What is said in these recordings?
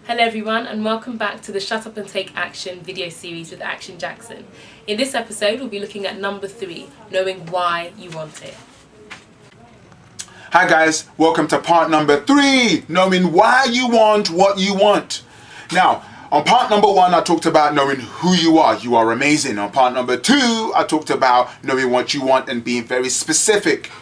Hello everyone and welcome back to the Shut Up and Take Action video series with Action Jackson. In this episode we'll be looking at number 3, knowing why you want it. Hi guys, welcome to part number 3, knowing why you want what you want. Now, on part number 1 I talked about knowing who you are. You are amazing. On part number 2 I talked about knowing what you want and being very specific.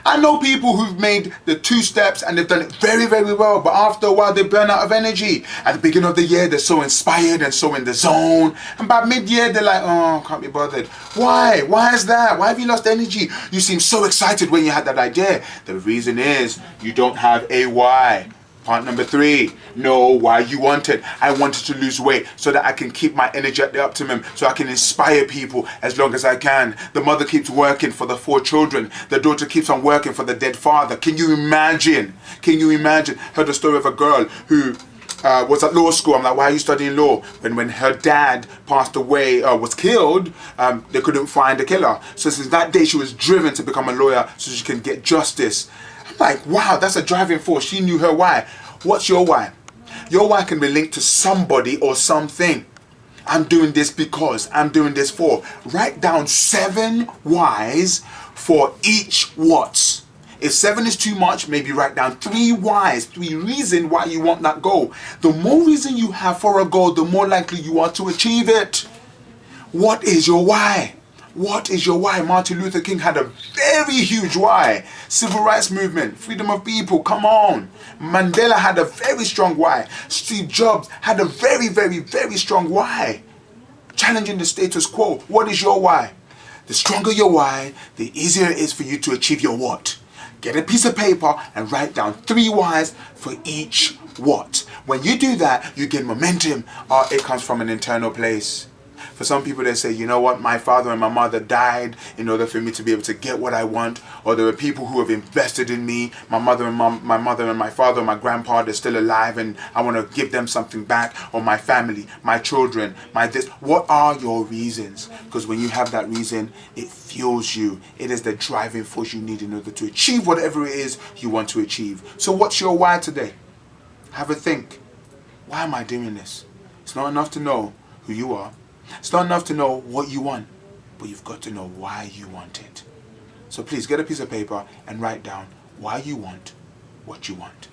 I know people who've made the 2 steps and they've done it very, very well, but after a while they burn out of energy. At the beginning of the year they're so inspired and so in the zone, and by mid-year they're like, oh, can't be bothered. Why? Why is that? Why have you lost energy? You seem so excited when you had that idea. The reason is you don't have a why. Part number 3, know why you want it. I wanted to lose weight so that I can keep my energy at the optimum, so I can inspire people as long as I can. The mother keeps working for the 4 children. The daughter keeps on working for the dead father. Can you imagine? Can you imagine? Heard the story of a girl who was at law school. I'm like, why are you studying law? When her dad passed away, was killed, they couldn't find the killer. So since that day she was driven to become a lawyer so she can get justice. I'm like, wow, that's a driving force. She knew her why. What's your why? Your why can be linked to somebody or something. I'm doing this because, I'm doing this for. Write down 7 whys for each what. If 7 is too much, maybe write down 3 whys, 3 reasons why you want that goal. The more reason you have for a goal, the more likely you are to achieve it. What is your why? What is your why? Martin Luther King had a very huge why. Civil rights movement, freedom of people, come on. Mandela had a very strong why. Steve Jobs had a very, very, very strong why. Challenging the status quo. What is your why? The stronger your why, the easier it is for you to achieve your what. Get a piece of paper and write down 3 whys for each what. When you do that, you gain momentum. It comes from an internal place. For some people, they say, you know what, my father and my mother died in order for me to be able to get what I want. Or there are people who have invested in me. My mother and my father and my grandpa, they're still alive and I want to give them something back. Or my family, my children, my this. What are your reasons? Because when you have that reason, it fuels you. It is the driving force you need in order to achieve whatever it is you want to achieve. So what's your why today? Have a think. Why am I doing this? It's not enough to know who you are. It's not enough to know what you want, but you've got to know why you want it. So please get a piece of paper and write down why you want what you want.